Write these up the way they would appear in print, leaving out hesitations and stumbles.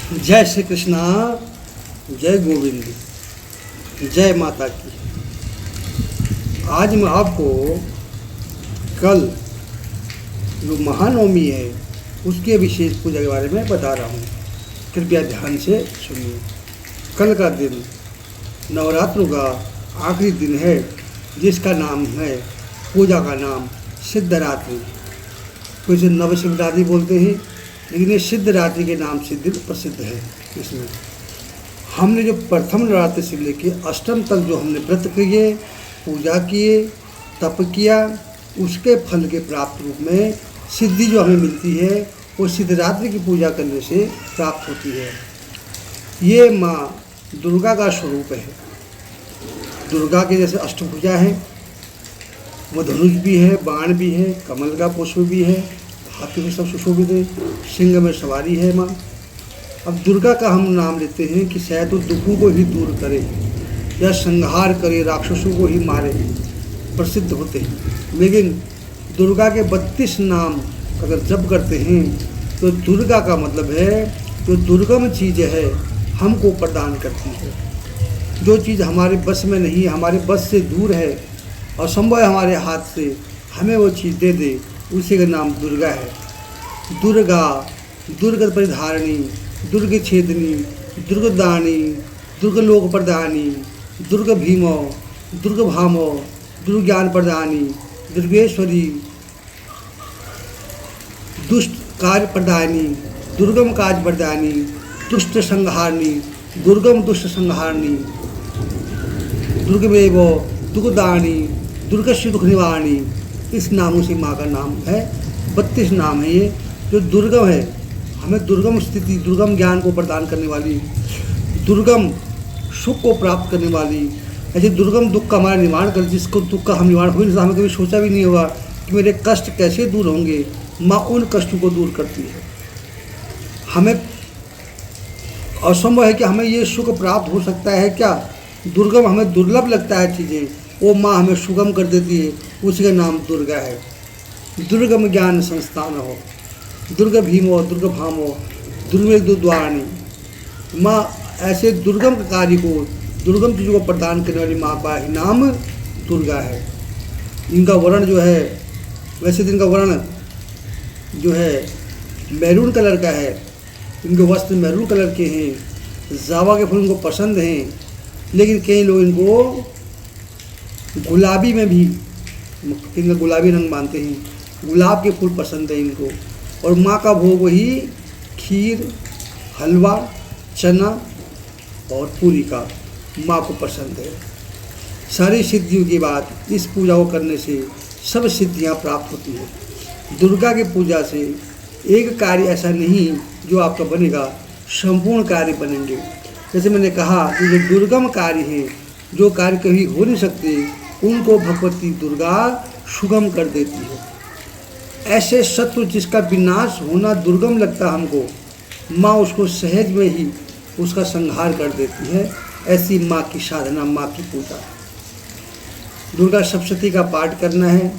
जय श्री कृष्णा, जय गोविंद, जय माता की। आज मैं आपको कल जो महानवमी है उसके विशेष पूजा के बारे में बता रहा हूँ। कृपया ध्यान से सुनिए। कल का दिन नवरात्रों का आखिरी दिन है, जिसका नाम है, पूजा का नाम सिद्धरात्रि। कुछ नवशिवरात्रि बोलते हैं, लेकिन ये सिद्धरात्रि के नाम से दिन प्रसिद्ध है। इसमें हमने जो प्रथम नवरात्रि से लेके अष्टम तक जो हमने व्रत किए, पूजा किए, तप किया, उसके फल के प्राप्त रूप में सिद्धि जो हमें मिलती है वो सिद्धरात्रि की पूजा करने से प्राप्त होती है। ये माँ दुर्गा का स्वरूप है। दुर्गा के जैसे अष्टभुजा है, वो धनुष भी है, बाण भी है, कमल का पुष्प भी है, हाथी में सब सुशोभित है, सिंह में सवारी है माँ। अब दुर्गा का हम नाम लेते हैं कि शायद वो दुखों को ही दूर करे या संहार करे, राक्षसों को ही मारे, प्रसिद्ध होते हैं। लेकिन दुर्गा के 32 नाम अगर जप करते हैं तो दुर्गा का मतलब है जो दुर्गम चीज़ है हमको प्रदान करती है। जो चीज़ हमारे बस में नहीं है, हमारे बस से दूर है, असंभव है हमारे हाथ से, हमें वो चीज़ दे दे, उसी का नाम दुर्गा है। दुर्गा, दुर्ग परिधारिणी, दुर्ग छेदनी, दुर्गदानी, दुर्गलोक प्रदानी, दुर्ग भीमो, दुर्ग भामो, दुर्ग ज्ञान प्रदानी, दुर्गेश्वरी, दुष्ट कार्य प्रदानी, दुर्गम काज प्रदानी, दुष्ट संहारणी, दुर्गम दुष्ट संहारणी, दुर्गमेव दुर्गदानी, दुर्गस्य दुख निवारणी। इस नामों से माँ का नाम है। 32 नाम है ये, जो दुर्गम है, हमें दुर्गम स्थिति, दुर्गम ज्ञान को प्रदान करने वाली, दुर्गम सुख को प्राप्त करने वाली, ऐसे दुर्गम दुख का हमारा निवारण कर, जिसको दुख का हम निवारण हो नहीं सकता, हमें कभी सोचा भी नहीं होगा कि मेरे कष्ट कैसे दूर होंगे। माँ उन कष्टों को दूर करती है। हमें असंभव है कि हमें ये सुख प्राप्त हो सकता है क्या, दुर्गम हमें दुर्लभ लगता है चीज़ें, वो माँ हमें सुगम कर देती है। उसी का नाम दुर्गा है। दुर्गम ज्ञान संस्थान हो, दुर्ग भीमो, दुर्ग भामो, दुर्ग दुद्वाणी। माँ ऐसे दुर्गम कार्य को, दुर्गम चीज़ों को प्रदान करने वाली माँ का ही नाम दुर्गा है। इनका वर्ण जो है, वैसे तो इनका वर्ण जो है मैरून कलर का है, इनके वस्त्र मैरून कलर के हैं, जावा के फूल इनको पसंद हैं, लेकिन कई लोग इनको गुलाबी में भी, इनका गुलाबी रंग मानते हैं, गुलाब के फूल पसंद है इनको। और माँ का भोग वही खीर, हलवा, चना और पूरी का माँ को पसंद है। सारी सिद्धियों के बाद इस पूजा को करने से सब सिद्धियाँ प्राप्त होती है। दुर्गा की पूजा से एक कार्य ऐसा नहीं जो आपका बनेगा, संपूर्ण कार्य बनेंगे। जैसे मैंने कहा कि जो दुर्गम कार्य हैं, जो कार्य कभी हो नहीं सकते, उनको भगवती दुर्गा सुगम कर देती है। ऐसे शत्रु जिसका विनाश होना दुर्गम लगता हमको, माँ उसको सहज में ही उसका संहार कर देती है। ऐसी माँ की साधना, माँ की पूजा। दुर्गा सप्तशती का पाठ करना है।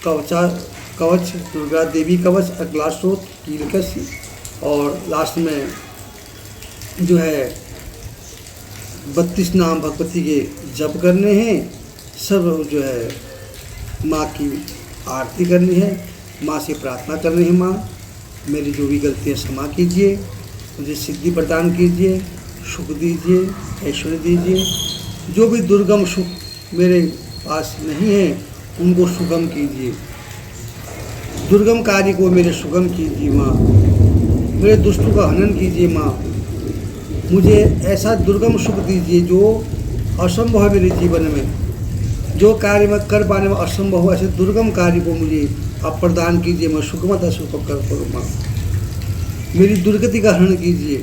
कवच, दुर्गा देवी कवच, अग्लासोत, कीलकसी, और लास्ट में जो है 32 नाम भगवती के जप करने हैं। सब जो है माँ की आरती करनी है, माँ से प्रार्थना करनी है, माँ मेरी जो भी गलतियाँ क्षमा कीजिए, मुझे सिद्धि प्रदान कीजिए, सुख दीजिए, ऐश्वर्य दीजिए। जो भी दुर्गम सुख मेरे पास नहीं है उनको सुगम कीजिए, दुर्गम कार्य को मेरे सुगम कीजिए माँ, मेरे दुष्टों का हनन कीजिए माँ। मुझे ऐसा दुर्गम सुख दीजिए जो असंभव है मेरे जीवन में, जो कार्य मैं कर पाने में असंभव हो, ऐसे दुर्गम कार्य को मुझे आप प्रदान कीजिए। मैं सुगमता सुख कर करूँ माँ। मेरी दुर्गति का हरण कीजिए,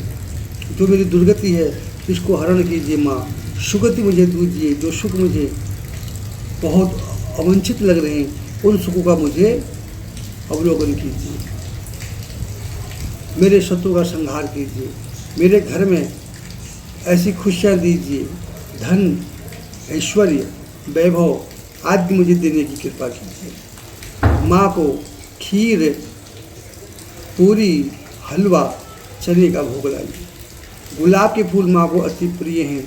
जो मेरी दुर्गति है इसको हरण कीजिए माँ। सुगति मुझे दीजिए, जो सुख मुझे बहुत अवंचित लग रहे हैं उन सुखों का मुझे अवलोकन कीजिए। मेरे शत्रु का संहार कीजिए, मेरे घर में ऐसी खुशियाँ दीजिए, धन, ऐश्वर्य, वैभव आदि मुझे देने की कृपा कीजिए। माँ को खीर, पूरी, हलवा, चने का भोग लाइए। गुलाब के फूल माँ को अति प्रिय हैं।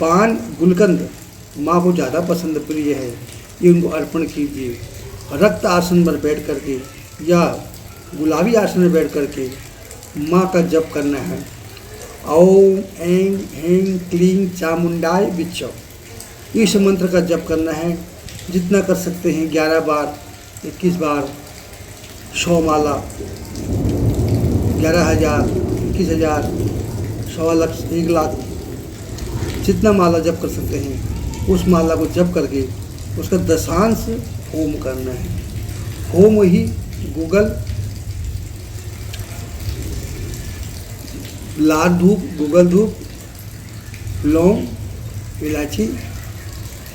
पान गुलकंद माँ को ज़्यादा पसंद प्रिय है, ये उनको अर्पण कीजिए। रक्त आसन पर बैठ करके या गुलाबी आसन में बैठ करके माँ का जप करना है। ओम ऐं ह्रीं क्लीं चामुंडाय विच्च, इस मंत्र का जप करना है। जितना कर सकते हैं 11 बार, 21 बार, 100 माला, 11,000, 21,000, 1.25 लाख, 1 लाख, जितना माला जप कर सकते हैं उस माला को जप करके उसका दशांश होम करना है। होम ही गूगल, लाल धूप, गूगल धूप, लौंग, इलायची,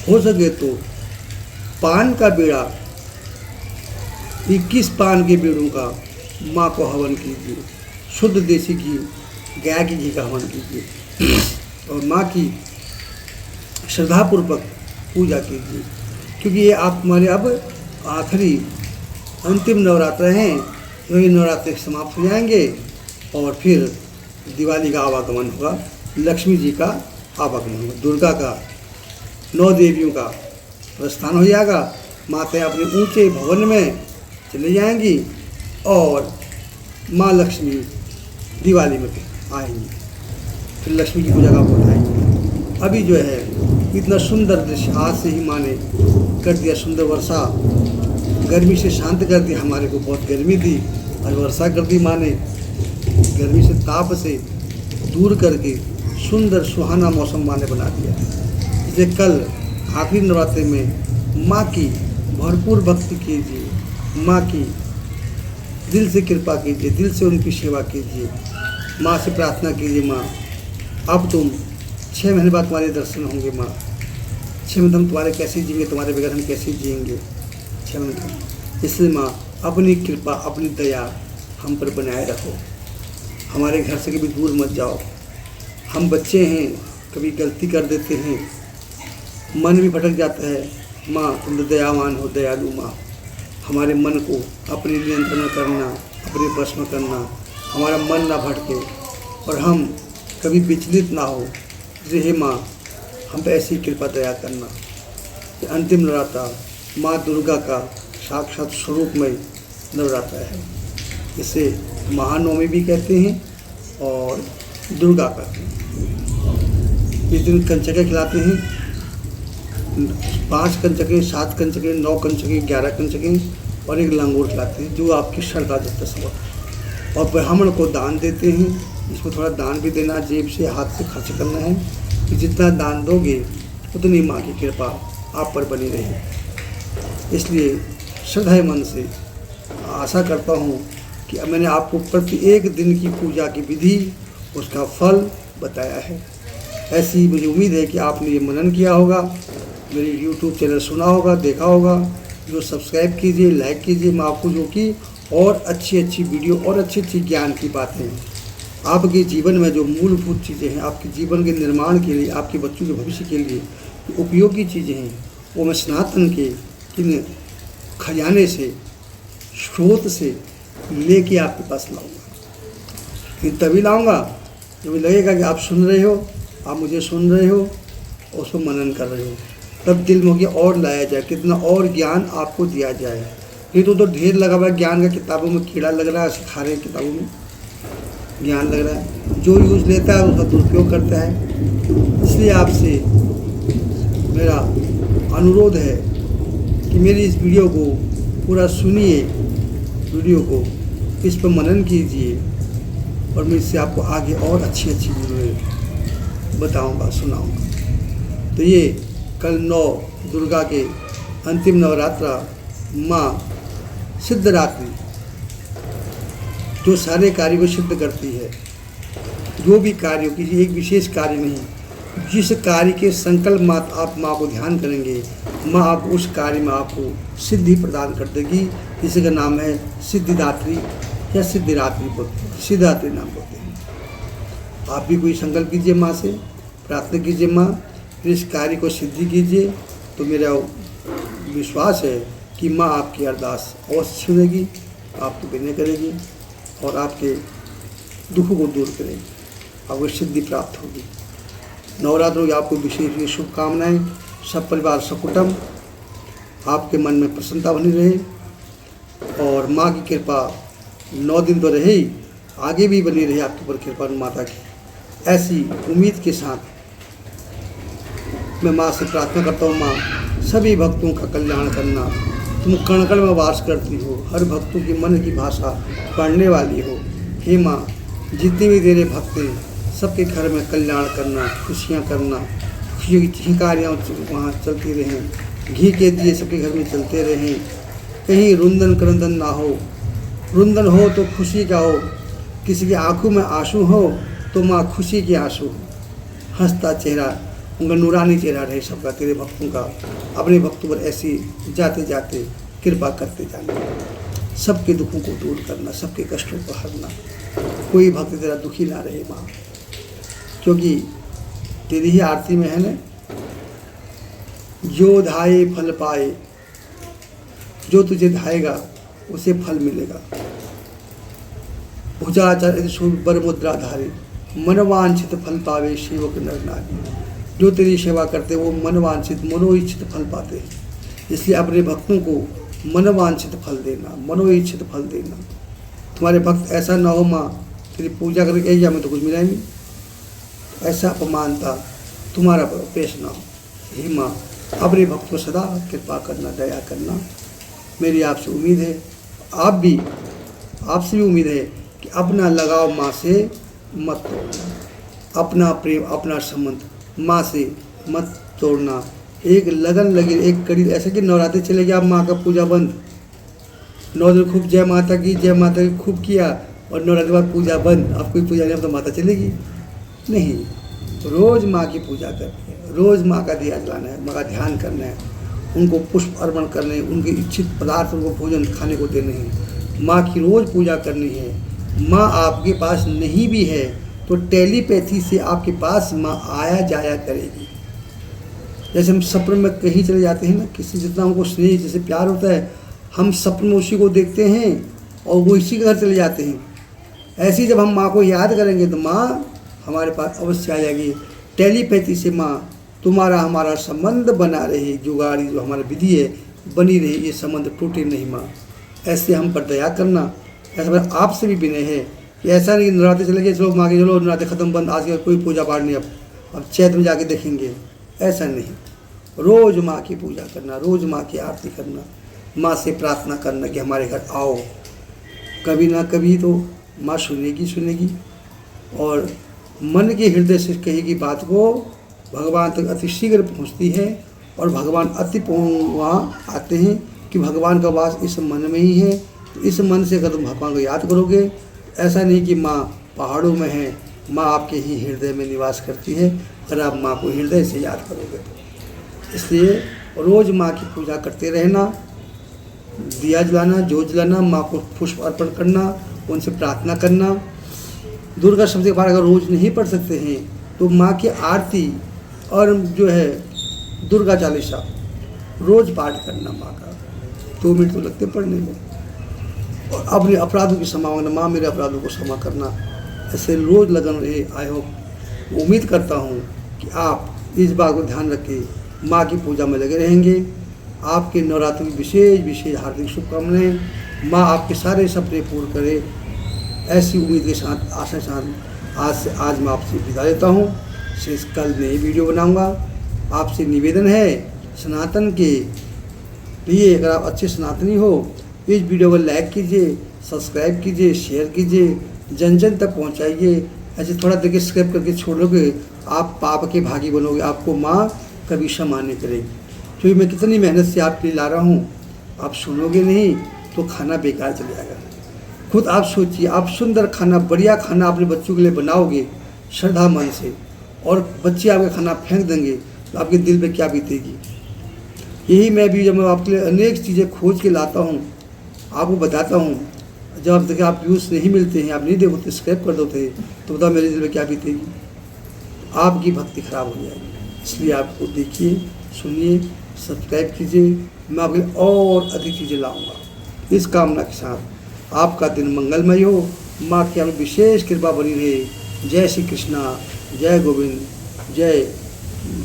हो सके तो पान का बीड़ा, 21 पान के बीड़ों का माँ को हवन कीजिए। शुद्ध देसी घी, गाय के घी का हवन कीजिए और माँ की श्रद्धापूर्वक पूजा कीजिए, क्योंकि ये आप हमारे अब आखिरी अंतिम नवरात्र हैं। तो ये नवरात्र समाप्त हो जाएंगे और फिर दिवाली का आवागमन होगा, लक्ष्मी जी का आवागमन होगा, दुर्गा का, 9 देवियों का प्रस्थान हो जाएगा। माताएं अपने ऊंचे भवन में चली जाएंगी और माँ लक्ष्मी दिवाली में आएंगी, फिर लक्ष्मी की पूजा का बताएंगे। अभी जो है इतना सुंदर दृश्य आज से ही माँ ने कर दिया, सुंदर वर्षा, गर्मी से शांत कर दिया। हमारे को बहुत गर्मी थी, आज वर्षा कर दी माँ ने, गर्मी से ताप से दूर करके सुंदर सुहाना मौसम माँ ने बना दिया। इसलिए कल आखिरी नवरात्रि में माँ की भरपूर भक्ति कीजिए, माँ की दिल से कृपा कीजिए, दिल से उनकी सेवा कीजिए, माँ से प्रार्थना कीजिए। माँ अब तुम 6 महीने बाद तुम्हारे दर्शन होंगे। माँ 6 महीने हम तुम्हारे कैसे जिएंगे, तुम्हारे बगैर हम कैसे जिएंगे 6 महीने। इसलिए माँ अपनी कृपा, अपनी दया हम पर बनाए रखो, हमारे घर से कभी दूर मत जाओ। हम बच्चे हैं, कभी गलती कर देते हैं, मन भी भटक जाता है। माँ तुम तो दयावान हो, दयालु माँ, हमारे मन को अपने नियंत्रण में करना, अपने वश में करना, हमारा मन ना भटके और हम कभी विचलित ना हो। इसलिए हे माँ हम पे ऐसी कृपा दया करना। ये अंतिम नवरात्र माँ दुर्गा का साक्षात स्वरूपमय नवरात्र है। इसे महानवमी भी कहते हैं और दुर्गा का। इस दिन कंचके खिलाते हैं, 5 कंचके, 7 कंचके, 9 कंचके, 11 कंचके और 1 लंगूर खिलाते हैं, जो आपकी श्रद्धा जितना सब। और ब्राह्मण को दान देते हैं, इसको थोड़ा दान भी देना, जेब से हाथ से खर्च करना है कि जितना दान दोगे उतनी माँ की कृपा आप पर बनी रहे। इसलिए श्रद्धा मन से आशा करता हूँ कि मैंने आपको प्रत्येक दिन की पूजा की विधि, उसका फल बताया है। ऐसी मुझे उम्मीद है कि आपने ये मनन किया होगा, मेरे YouTube चैनल सुना होगा, देखा होगा। जो सब्सक्राइब कीजिए, लाइक कीजिए। मैं आपको जो कि और अच्छी अच्छी वीडियो और अच्छी अच्छी ज्ञान की बातें आपके जीवन में जो मूलभूत चीज़ें हैं, आपके जीवन के निर्माण के लिए, आपके बच्चों के भविष्य के लिए उपयोगी चीज़ें हैं, वो मैं सनातन के इन खजाने से, स्रोत से लेके आपके पास लाऊंगा। फिर तभी लाऊंगा जब लगेगा कि आप सुन रहे हो, आप मुझे सुन रहे हो और उसको मनन कर रहे हो, तब दिल में होगी और लाया जाए, कितना और ज्ञान आपको दिया जाए। ये तो ढेर लगा हुआ है ज्ञान का, किताबों में कीड़ा लग रहा है, सिखा रहे हैं किताबों में ज्ञान लग रहा है। जो यूज़ लेता है उसका दुरुपयोग करता है। इसलिए आपसे मेरा अनुरोध है कि मेरी इस वीडियो को पूरा सुनिए, वीडियो को इस पर मनन कीजिए और मैं इससे आपको आगे और अच्छी अच्छी वीडियो बताऊंगा, सुनाऊंगा। तो ये कल 9 दुर्गा के अंतिम नवरात्रा माँ सिद्धरात्रि जो सारे कार्य को सिद्ध करती है, जो भी कार्य, किसी एक विशेष कार्य नहीं, जिस कार्य के संकल्प मात आप माँ को ध्यान करेंगे, माँ आप उस कार्य में आपको सिद्धि प्रदान कर देगी। इसी का नाम है सिद्धिदात्री या सिद्धिरात्रि बोलते हैं, सिद्धिदात्री नाम बोलते हैं। आप भी कोई संकल्प कीजिए, माँ से प्रार्थना कीजिए, माँ फिर इस कार्य को सिद्धि कीजिए, तो मेरा विश्वास है कि माँ आपकी अरदास अवश्य सुनेगी, आपको विनय करेगी और आपके दुखों को दूर करेगी। आपको सिद्धि प्राप्त होगी। नवरात्रों की आपको विशेष शुभकामनाएं। सब परिवार सकुटुंब आपके मन में प्रसन्नता बनी रहे और माँ की कृपा 9 दिन तो रहे ही, आगे भी बनी रहे आपके ऊपर कृपा माता की। ऐसी उम्मीद के साथ मैं माँ से प्रार्थना करता हूँ, माँ सभी भक्तों का कल्याण करना। तुम कण कण में वास करती हो, हर भक्तों की मन की भाषा पढ़ने वाली हो। हे माँ, जितने भी तेरे भक्त हैं सबके घर में कल्याण करना, खुशियाँ करना, खुशियों की चिंगारियाँ वहाँ चलती रहें, घी के दिए सबके घर में चलते रहें, कहीं रुंदन क्रंदन ना हो। रुंदन हो तो खुशी का हो, किसी की आंखों में आंसू हो तो माँ खुशी के आंसू हो। हंसता चेहरा, उनका नूरानी चेहरा रहे सबका, तेरे भक्तों का। अपने भक्तों पर ऐसी जाते जाते कृपा करते जाना, सबके दुखों को दूर करना, सबके कष्टों को हरना। कोई भक्त तेरा दुखी ना रहे माँ, क्योंकि तेरी ही आरती में है ना, जो धाये फल पाए, जो तुझे धाएगा उसे फल मिलेगा। भुजाचर बर मुद्रा धारे, मनवांछित फल पावे सेवक नर नारी। जो तेरी सेवा करते वो मनवांछित मनोइच्छित फल पाते हैं। इसलिए अपने भक्तों को मनवांछित फल देना, मनोइच्छित फल देना। तुम्हारे भक्त ऐसा ना हो माँ, तेरी पूजा करके यही हमें तो कुछ मिला नहीं, ऐसा अपमानता तुम्हारा पेश ना हो। हे माँ, अपने भक्त को सदा कृपा करना, दया करना। मेरी आपसे उम्मीद है, आपसे भी उम्मीद है कि अपना लगाव माँ से मत तोड़ना, अपना प्रेम, अपना संबंध माँ से मत तोड़ना। एक लगन लगी, एक कड़ी, ऐसे कि नवरात्रि चले गया, माँ का पूजा बंद। 9 दिन खूब जय माता की खूब किया और नवरात्रि बाद पूजा बंद। अब कोई पूजा नहीं, अब तो माता चलेगी नहीं। रोज़ माँ की पूजा करनी है, रोज़ माँ का दिया जलाना है, माँ का ध्यान करना है, उनको पुष्प अर्पण करने, उनके इच्छित पदार्थ उनको भोजन खाने को देने हैं। माँ की रोज़ पूजा करनी है। माँ आपके पास नहीं भी है तो टेलीपैथी से आपके पास माँ आया जाया करेगी। जैसे हम सपने में कहीं चले जाते हैं ना, किसी जितना हमको स्नेह, जैसे प्यार होता है, हम सपने में उसी को देखते हैं और वो इसी के घर चले जाते हैं। ऐसे ही जब हम माँ को याद करेंगे तो माँ हमारे पास अवश्य आ जाएगी। टेलीपैथी से माँ तुम्हारा हमारा संबंध बना रहे, जुगाड़ी जो हमारी विधि है बनी रहे, ये संबंध टूटे नहीं माँ। ऐसे हम पर दया करना। ऐसा पर आपसे भी विनय है कि ऐसा नहीं नवरात्रि चले गए, चलो माँ के चलो नवरात्रि खत्म बंद, आज के कोई पूजा पाठ नहीं, अब चैत में जाके देखेंगे, ऐसा नहीं। रोज़ माँ की पूजा करना, रोज़ माँ की आरती करना, माँ से प्रार्थना करना कि हमारे घर आओ। कभी ना कभी तो माँ सुनेगी और मन के हृदय से कहेगी बात को भगवान तक अति शीघ्र पहुँचती है और भगवान अति वहाँ आते हैं कि भगवान का वास इस मन में ही है। तो इस मन से अगर तुम भगवान को याद करोगे, ऐसा नहीं कि माँ पहाड़ों में है, माँ आपके ही हृदय में निवास करती है अगर आप माँ को हृदय से याद करोगे तो। इसलिए रोज़ माँ की पूजा करते रहना, दिया जलाना, जोत जलाना, माँ को पुष्प अर्पण करना, उनसे प्रार्थना करना। दुर्गा शब्द के बारे अगर रोज़ नहीं पढ़ सकते हैं तो माँ की आरती और जो है दुर्गा चालीसा रोज़ पाठ करना माँ का, 2 मिनट तो लगते पढ़ने में। और अपने अपराधों की क्षमा मांगना, माँ मेरे अपराधों को क्षमा करना। ऐसे रोज़ लगन रहे। आई होप, उम्मीद करता हूँ कि आप इस बात को ध्यान रखें, माँ की पूजा में लगे रहेंगे। आपके नवरात्रि की विशेष हार्दिक शुभकामनाएं। माँ आपके सारे सपने पूर्ण करे, ऐसी उम्मीद के साथ, आशा के साथ आज मैं आपसे विदा लेता हूँ। शेष कल नई वीडियो बनाऊँगा। आपसे निवेदन है, सनातन के लिए अगर आप अच्छे सनातनी हो, इस वीडियो को लाइक कीजिए, सब्सक्राइब कीजिए, शेयर कीजिए, जन जन तक पहुंचाइए। ऐसे थोड़ा देर स्किप करके छोड़ोगे, आप पाप के भागी बनोगे, आपको माँ कभी क्षमा नहीं करेगी। क्योंकि मैं कितनी मेहनत से आपके लिए ला रहा हूँ, आप सुनोगे नहीं तो खाना बेकार चले जाएगा। खुद आप सोचिए, आप सुंदर खाना, बढ़िया खाना अपने बच्चों के लिए बनाओगे श्रद्धा मन से, और बच्चे आपका खाना फेंक देंगे तो आपके दिल पे क्या बीतेगी। यही मैं भी, जब मैं आपके लिए अनेक चीज़ें खोज के लाता हूँ, आपको बताता हूँ, जब तक आप व्यूज़ नहीं मिलते हैं, आप नहीं देखते, सब्सक्राइब कर देते तो बताओ मेरे दिल में क्या बीतेगी। आपकी भक्ति खराब हो जाएगी। इसलिए आपको देखिए, सुनिए, सब्सक्राइब कीजिए। मैं आपके लिए और अधिक चीज़ें लाऊंगा। इस कामना के साथ आपका दिन मंगलमय हो, माँ की हमें विशेष कृपा बनी रहे। जय श्री कृष्णा, जय गोविंद, जय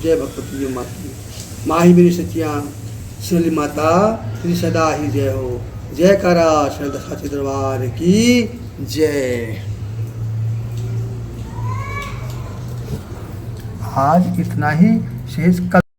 जय भगवती माता। माही मेरी सचिया श्री माता श्री सदा ही जय हो। जय करा श्रद्धा साची दरबार की जय। आज इतना ही शेष। कल